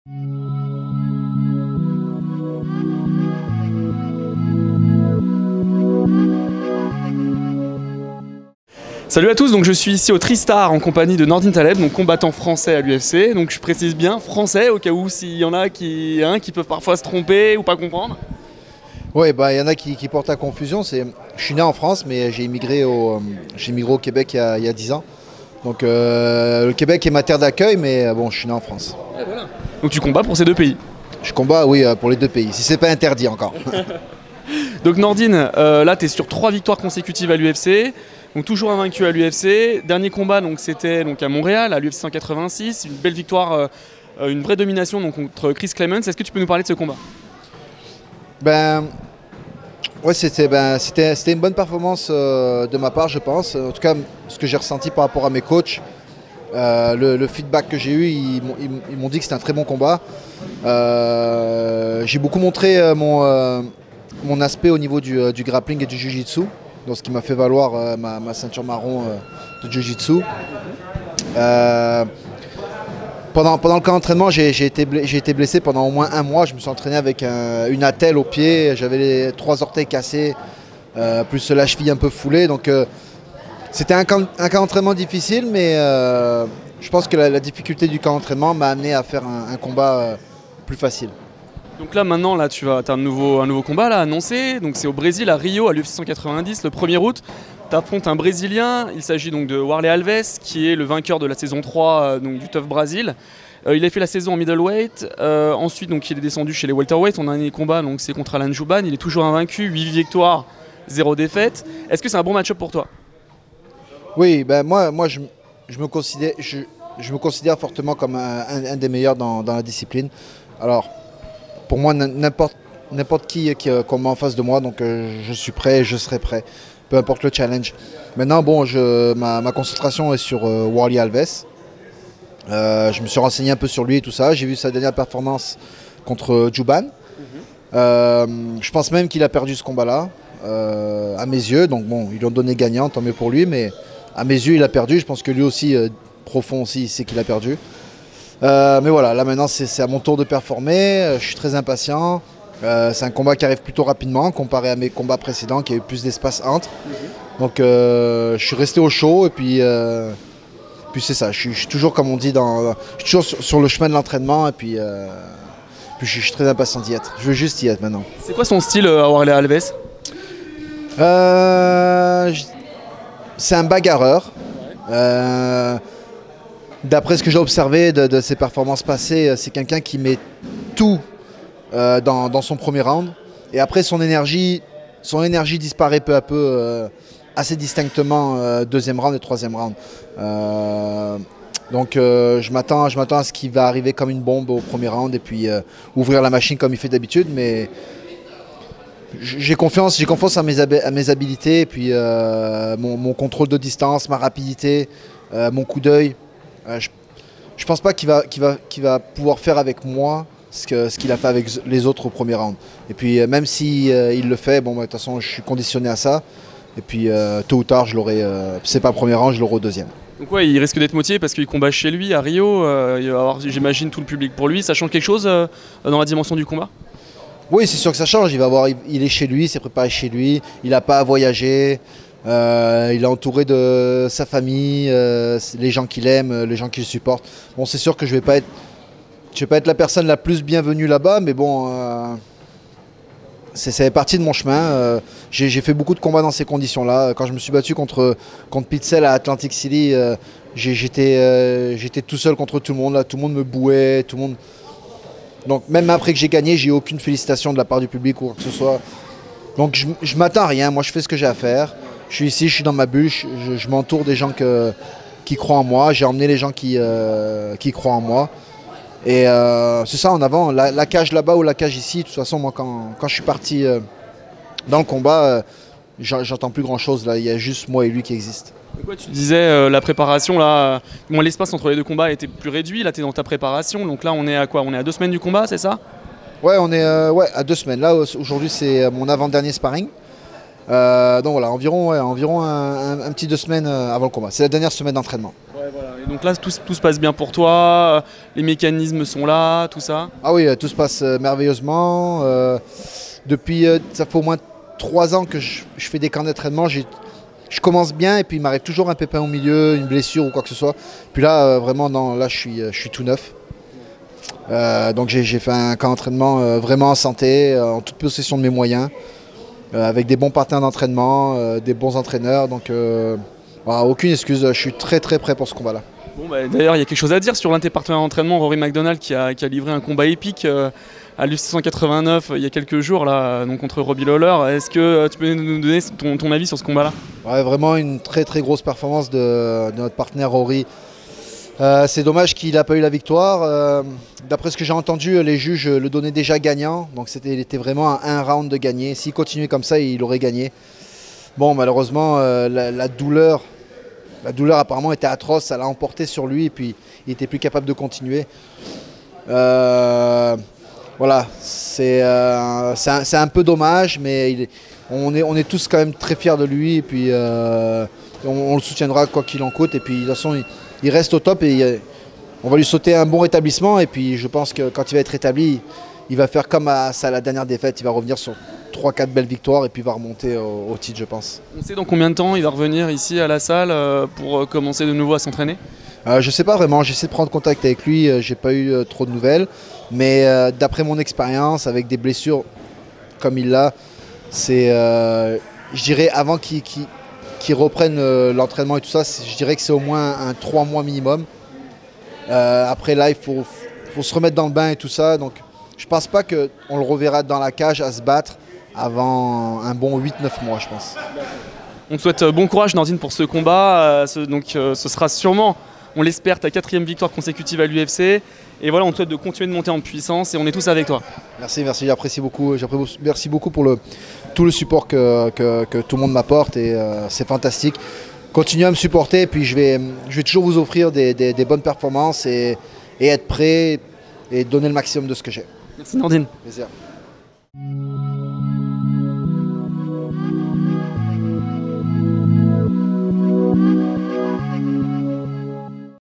Salut à tous, donc je suis ici au Tristar en compagnie de Nordine Taleb, donc combattant français à l'UFC. Donc je précise bien français au cas où s'il y en a qui peuvent parfois se tromper ou pas comprendre. Oui, il y en a qui portent à confusion. Je suis né en France, mais j'ai immigré au Québec il y a 10 ans. Donc le Québec est ma terre d'accueil, mais bon, je suis né en France. Et voilà. Donc tu combats pour ces deux pays? Je combats, oui, pour les deux pays, si c'est pas interdit encore. Donc Nordine, là tu es sur 3 victoires consécutives à l'UFC. Donc toujours invaincu à l'UFC. Dernier combat, c'était à Montréal, à l'UFC 186. Une belle victoire, une vraie domination donc, contre Chris Clemens. Est-ce que tu peux nous parler de ce combat? Ouais, c'était une bonne performance de ma part, je pense. En tout cas, ce que j'ai ressenti par rapport à mes coachs, le feedback que j'ai eu, ils m'ont dit que c'était un très bon combat. J'ai beaucoup montré mon aspect au niveau du grappling et du jiu-jitsu. Donc, ce qui m'a fait valoir ma ceinture marron de Jiu-Jitsu. Pendant le camp d'entraînement, j'ai été blessé pendant au moins 1 mois. Je me suis entraîné avec une attelle au pied. J'avais les 3 orteils cassés, plus la cheville un peu foulée. Donc c'était un camp d'entraînement difficile, mais je pense que la difficulté du camp d'entraînement m'a amené à faire un combat plus facile. Donc là maintenant tu as un nouveau combat là, annoncé, donc c'est au Brésil à Rio à l'UFC 190 le 1er août. Tu affrontes un Brésilien, il s'agit donc de Warlley Alves qui est le vainqueur de la saison 3 du Tough Brazil. Il a fait la saison en middleweight, ensuite donc, il est descendu chez les welterweight, son dernier combat c'est contre Alan Jouban, il est toujours invaincu, 8 victoires, 0 défaite. Est-ce que c'est un bon match-up pour toi? Oui, moi je me considère fortement comme un des meilleurs dans la discipline. Alors, pour moi, n'importe qui qu'on met en face de moi, donc je suis prêt et je serai prêt, peu importe le challenge. Maintenant, bon, ma concentration est sur Warlley Alves. Je me suis renseigné un peu sur lui et tout ça. J'ai vu sa dernière performance contre Jouban. Je pense même qu'il a perdu ce combat-là, à mes yeux. Donc bon, ils lui ont donné gagnant, tant mieux pour lui, mais à mes yeux, il a perdu. Je pense que lui aussi, profond aussi, il sait qu'il a perdu. Mais voilà, là maintenant c'est à mon tour de performer, je suis très impatient. C'est un combat qui arrive plutôt rapidement comparé à mes combats précédents qui avaient plus d'espace entre. Donc je suis resté au chaud et puis c'est ça, je suis toujours comme on dit, je suis toujours sur le chemin de l'entraînement et puis je suis très impatient d'y être. Je veux juste y être maintenant. C'est quoi son style à Warlley Alves? C'est un bagarreur. D'après ce que j'ai observé de ses performances passées, c'est quelqu'un qui met tout dans son premier round. Et après, son énergie disparaît peu à peu, assez distinctement, deuxième round et troisième round. Donc je m'attends à ce qu'il va arriver comme une bombe au premier round et puis ouvrir la machine comme il fait d'habitude. Mais j'ai confiance à mes habiletés et puis mon contrôle de distance, ma rapidité, mon coup d'œil. Je pense pas qu'il va pouvoir faire avec moi ce qu'il a fait avec les autres au premier round. Et puis même si il le fait, bon, de toute façon je suis conditionné à ça. Et puis tôt ou tard, je l'aurai. C'est pas le premier round, je l'aurai au deuxième. Donc ouais, il risque d'être motivé parce qu'il combat chez lui à Rio. Il va avoir, j'imagine, tout le public pour lui. Ça change quelque chose dans la dimension du combat? Oui, c'est sûr que ça change. Il est chez lui, il s'est préparé chez lui. Il n'a pas à voyager. Il est entouré de sa famille, les gens qu'il aime, les gens qui le supportent. Bon, c'est sûr que je vais pas être la personne la plus bienvenue là-bas, mais bon, ça fait partie de mon chemin. J'ai fait beaucoup de combats dans ces conditions-là. Quand je me suis battu contre Pitzel à Atlantic City, j'étais tout seul contre tout le monde. Là, tout le monde me bouait, tout le monde. Donc même après que j'ai gagné, j'ai eu aucune félicitation de la part du public ou quoi que ce soit. Donc je m'attends à rien. Moi, je fais ce que j'ai à faire. Je suis ici, je suis dans ma bulle, je m'entoure des gens qui croient en moi. J'ai emmené les gens qui croient en moi. Et c'est ça en avant, la cage là-bas ou la cage ici. De toute façon, moi, quand je suis parti dans le combat, j'entends plus grand-chose. Là, il y a juste moi et lui qui existent. Tu disais la préparation, là, l'espace entre les deux combats était plus réduit. Là, tu es dans ta préparation. Donc là, on est à quoi? On est à 2 semaines du combat, c'est ça? Ouais, on est à 2 semaines. Là, aujourd'hui, c'est mon avant-dernier sparring. Donc voilà, environ un petit 2 semaines avant le combat. C'est la dernière semaine d'entraînement. Ouais, voilà. Et donc là, tout se passe bien pour toi, les mécanismes sont là, tout ça? Ah oui, tout se passe merveilleusement. Depuis, ça fait au moins 3 ans que je fais des camps d'entraînement. Je commence bien et puis il m'arrive toujours un pépin au milieu, une blessure ou quoi que ce soit. Puis là, vraiment, là, je suis tout neuf. Donc j'ai fait un camp d'entraînement vraiment en santé, en toute possession de mes moyens, avec des bons partenaires d'entraînement, des bons entraîneurs. Donc voilà, aucune excuse, je suis très très prêt pour ce combat-là. Bon, bah, d'ailleurs, il y a quelque chose à dire sur l'un de tes partenaires d'entraînement, Rory MacDonald, qui a livré un combat épique à l'UFC 189 il y a quelques jours là, donc contre Robbie Lawler. Est-ce que tu peux nous donner ton avis sur ce combat-là? Ouais, vraiment une très très grosse performance de notre partenaire Rory. C'est dommage qu'il n'a pas eu la victoire. D'après ce que j'ai entendu, les juges le donnaient déjà gagnant. Donc il était vraiment à un round de gagner. S'il continuait comme ça, il aurait gagné. Bon, malheureusement, la douleur apparemment était atroce. Ça l'a emporté sur lui et puis il n'était plus capable de continuer. Voilà, c'est un peu dommage, mais on est tous quand même très fiers de lui. Et puis on le soutiendra quoi qu'il en coûte. Et puis de toute façon, il reste au top et on va lui sauter un bon rétablissement. Et puis je pense que quand il va être rétabli, il va faire comme à la dernière défaite. Il va revenir sur 3-4 belles victoires et puis il va remonter au titre, je pense. On sait dans combien de temps il va revenir ici à la salle pour commencer de nouveau à s'entraîner? Je ne sais pas vraiment. J'essaie de prendre contact avec lui. J'ai pas eu trop de nouvelles. Mais d'après mon expérience, avec des blessures comme il l'a, c'est, je dirais, avant qu'ils reprennent l'entraînement et tout ça, je dirais que c'est au moins un 3 mois minimum. Après là, il faut se remettre dans le bain et tout ça. Donc je pense pas qu'on le reverra dans la cage à se battre avant un bon 8-9 mois, je pense. On te souhaite bon courage, Nordine, pour ce combat. Ce sera sûrement, on l'espère, ta 4e victoire consécutive à l'UFC. Et voilà, on te souhaite de continuer de monter en puissance et on est tous avec toi. Merci, j'apprécie beaucoup. Merci beaucoup pour tout le support que tout le monde m'apporte et c'est fantastique. Continuez à me supporter et puis je vais toujours vous offrir des bonnes performances et être prêt et donner le maximum de ce que j'ai. Merci Nordine. Plaisir.